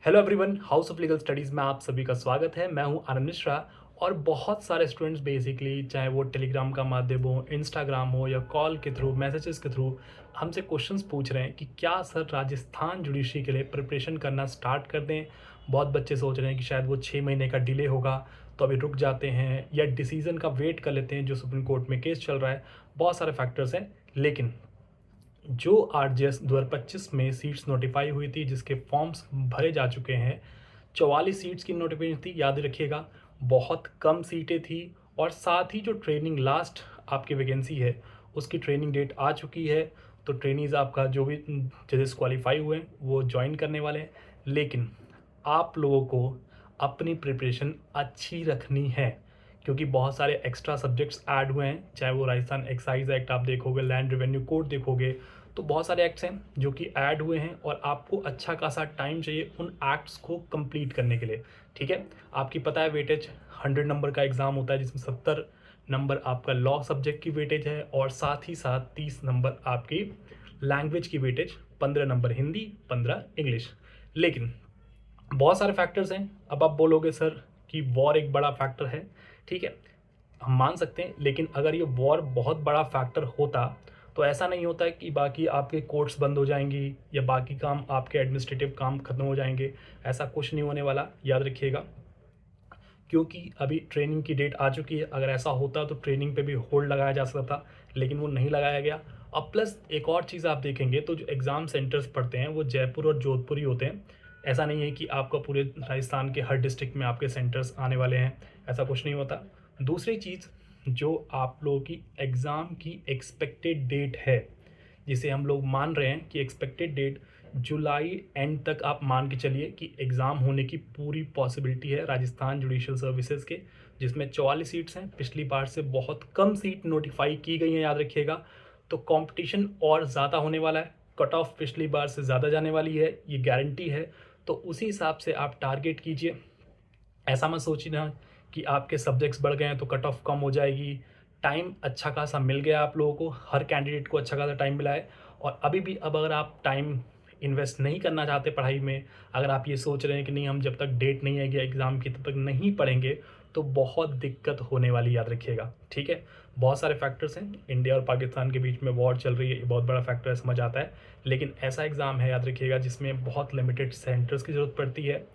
Hello everyone, house of legal studies में आप सभी का स्वागत है। मैं हूं आनंद मिश्रा और बहुत सारे स्टूडेंट्स बेसिकली चाहे वो टेलीग्राम का माध्यम हो, इंस्टाग्राम हो या कॉल के थ्रू, मैसेजेस के थ्रू हमसे क्वेश्चंस पूछ रहे हैं कि क्या सर राजस्थान जुडिशरी के लिए प्रिपरेशन करना स्टार्ट कर दें। बहुत बच्चे सोच रहे हैं कि शायद वो 6 महीने का डिले होगा तो अभी रुक जाते हैं या डिसीज़न का वेट कर लेते हैं जो सुप्रीम कोर्ट में केस चल रहा है। बहुत सारे फैक्टर्स हैं, लेकिन जो आरजेएस 2025 में सीट्स नोटिफाई हुई थी जिसके फॉर्म्स भरे जा चुके हैं, 44 सीट्स की नोटिफिकेशन थी, याद रखिएगा। बहुत कम सीटें थी और साथ ही जो ट्रेनिंग लास्ट आपकी वैकेंसी है उसकी ट्रेनिंग डेट आ चुकी है। तो ट्रेनीज आपका जो भी जजेस क्वालिफाई हुए हैं वो ज्वाइन करने वाले हैं, लेकिन आप लोगों को अपनी प्रिपरेशन अच्छी रखनी है क्योंकि बहुत सारे एक्स्ट्रा सब्जेक्ट्स ऐड हुए हैं। चाहे वो राजस्थान एक्साइज एक्ट आप देखोगे, लैंड रेवेन्यू कोड देखोगे, तो बहुत सारे एक्ट्स हैं जो कि ऐड हुए हैं और आपको अच्छा खासा टाइम चाहिए उन एक्ट्स को कंप्लीट करने के लिए। ठीक है, आपकी पता है वेटेज 100 नंबर का एग्ज़ाम होता है जिसमें 70 नंबर आपका लॉ सब्जेक्ट की वेटेज है और साथ ही साथ 30 नंबर आपकी लैंग्वेज की वेटेज, 15 नंबर हिंदी, 15 इंग्लिश। लेकिन बहुत सारे फैक्टर्स हैं। अब आप बोलोगे सर कि वॉर एक बड़ा फैक्टर है, ठीक है, हम मान सकते हैं, लेकिन अगर ये वॉर बहुत बड़ा फैक्टर होता तो ऐसा नहीं होता है कि बाकी आपके कोर्ट्स बंद हो जाएंगी या बाकी काम आपके एडमिनिस्ट्रेटिव काम खत्म हो जाएंगे। ऐसा कुछ नहीं होने वाला, याद रखिएगा, क्योंकि अभी ट्रेनिंग की डेट आ चुकी है। अगर ऐसा होता तो ट्रेनिंग पे भी होल्ड लगाया जा सकता था, लेकिन वो नहीं लगाया गया। अब प्लस एक और चीज़ आप देखेंगे तो जो एग्ज़ाम सेंटर्स पड़ते हैं वो जयपुर और जोधपुर ही होते हैं। ऐसा नहीं है कि आपका पूरे राजस्थान के हर डिस्ट्रिक्ट में आपके सेंटर्स आने वाले हैं, ऐसा कुछ नहीं होता। दूसरी चीज़, जो आप लोगों की एग्ज़ाम की एक्सपेक्टेड डेट है, जिसे हम लोग मान रहे हैं कि एक्सपेक्टेड डेट जुलाई एंड तक आप मान के चलिए कि एग्ज़ाम होने की पूरी पॉसिबिलिटी है राजस्थान जुडिशियल सर्विसेज के, जिसमें 44 सीट्स हैं। पिछली बार से बहुत कम सीट नोटिफाई की गई हैं, याद रखिएगा। तो कंपटीशन और ज़्यादा होने वाला है, कट ऑफ पिछली बार से ज़्यादा जाने वाली है, ये गारंटी है। तो उसी हिसाब से आप टारगेट कीजिए। ऐसा मत सोचिए ना कि आपके सब्जेक्ट्स बढ़ गए हैं तो कट ऑफ कम हो जाएगी। टाइम अच्छा खासा मिल गया आप लोगों को, हर कैंडिडेट को अच्छा खासा टाइम मिला है। और अभी भी अब अगर आप टाइम इन्वेस्ट नहीं करना चाहते पढ़ाई में, अगर आप ये सोच रहे हैं कि नहीं हम जब तक डेट नहीं आएगी एग्ज़ाम की तब तक नहीं पढ़ेंगे, तो बहुत दिक्कत होने वाली, याद रखिएगा। ठीक है, बहुत सारे फैक्टर्स हैं। इंडिया और पाकिस्तान के बीच में वॉर चल रही है, ये बहुत बड़ा फैक्टर है, समझ आता है। लेकिन ऐसा एग्ज़ाम है, याद रखिएगा, जिसमें बहुत लिमिटेड सेंटर्स की ज़रूरत पड़ती है।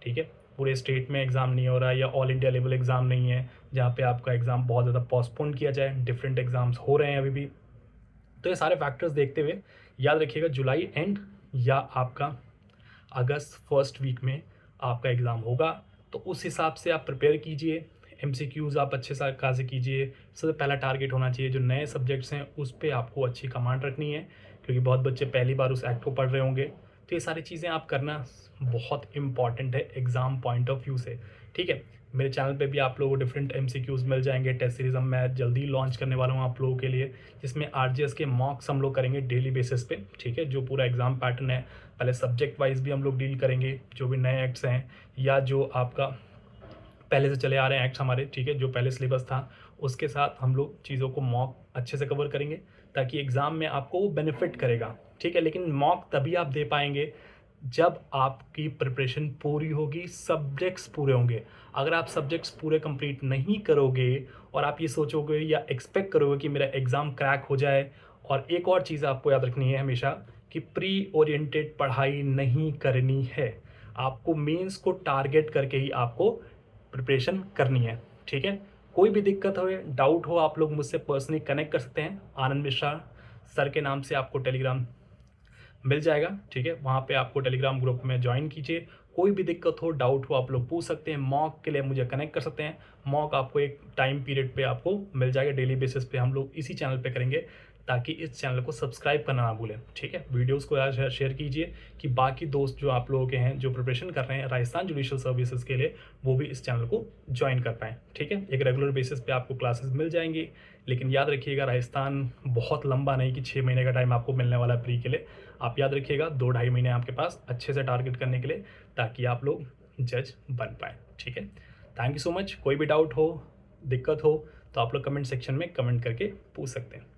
ठीक है, पूरे स्टेट में एग्ज़ाम नहीं हो रहा है या ऑल इंडिया लेवल एग्ज़ाम नहीं है जहाँ पे आपका एग्ज़ाम बहुत ज़्यादा पोस्टपोन किया जाए। डिफरेंट एग्ज़ाम्स हो रहे हैं अभी भी। तो ये सारे फैक्टर्स देखते हुए याद रखिएगा जुलाई एंड या आपका अगस्त फर्स्ट वीक में आपका एग्ज़ाम होगा। तो उस हिसाब से आप प्रिपेयर कीजिए, एमसीक्यूज़ आप अच्छे से खासे कीजिए। सबसे पहला टारगेट होना चाहिए जो नए सब्जेक्ट्स हैं उस पर आपको अच्छी कमांड रखनी है, क्योंकि बहुत बच्चे पहली बार उस एक्ट को पढ़ रहे होंगे। तो ये सारी चीज़ें आप करना बहुत इंपॉर्टेंट है एग्ज़ाम पॉइंट ऑफ व्यू से। ठीक है, मेरे चैनल पे भी आप लोगों को डिफरेंट एमसीक्यूज़ मिल जाएंगे। टेस्ट सीरीज़ मैं जल्दी लॉन्च करने वाला हूँ आप लोगों के लिए, जिसमें आरजीएस के मॉक्स हम लोग करेंगे डेली बेसिस पे। ठीक है, जो पूरा एग्ज़ाम पैटर्न है, पहले सब्जेक्ट वाइज भी हम लोग डील करेंगे, जो भी नए एक्ट्स हैं या जो आपका पहले से चले आ रहे हैं एक्ट्स हमारे, ठीक है, जो पहले सिलेबस था उसके साथ हम लोग चीज़ों को मॉक अच्छे से कवर करेंगे ताकि एग्ज़ाम में आपको वो बेनिफिट करेगा। ठीक है, लेकिन मॉक तभी आप दे पाएंगे जब आपकी प्रिपरेशन पूरी होगी, सब्जेक्ट्स पूरे होंगे। अगर आप सब्जेक्ट्स पूरे कंप्लीट नहीं करोगे और आप ये सोचोगे या एक्सपेक्ट करोगे कि मेरा एग्ज़ाम क्रैक हो जाए, और एक और चीज़ आपको याद रखनी है हमेशा कि प्री ओरिएंटेड पढ़ाई नहीं करनी है। आपको मेंस को टारगेट करके ही आपको प्रिपरेशन करनी है। ठीक है, कोई भी दिक्कत हो, डाउट हो, आप लोग मुझसे पर्सनली कनेक्ट कर सकते हैं। आनंद मिश्रा सर के नाम से आपको टेलीग्राम मिल जाएगा। ठीक है, वहाँ पे आपको टेलीग्राम ग्रुप में ज्वाइन कीजिए। कोई भी दिक्कत हो, डाउट हो, आप लोग पूछ सकते हैं। मॉक के लिए मुझे कनेक्ट कर सकते हैं। मॉक आपको एक टाइम पीरियड पे आपको मिल जाएगा, डेली बेसिस पे हम लोग इसी चैनल पे करेंगे, ताकि इस चैनल को सब्सक्राइब करना ना भूलें। ठीक है, वीडियोस को यार शेयर कीजिए कि बाकी दोस्त जो आप लोगों के हैं जो प्रिपरेशन कर रहे हैं राजस्थान जुडिशियल सर्विसेज के लिए, वो भी इस चैनल को ज्वाइन कर पाएँ। ठीक है, एक रेगुलर बेसिस पे आपको क्लासेस मिल जाएंगी। लेकिन याद रखिएगा, राजस्थान बहुत लंबा नहीं कि 6 महीने का टाइम आपको मिलने वाला है प्री के लिए। आप याद रखिएगा 2-2.5 महीने आपके पास अच्छे से टारगेट करने के लिए, ताकि आप लोग जज बन पाएँ। ठीक है, थैंक यू सो मच। कोई भी डाउट हो, दिक्कत हो, तो आप लोग कमेंट सेक्शन में कमेंट करके पूछ सकते हैं।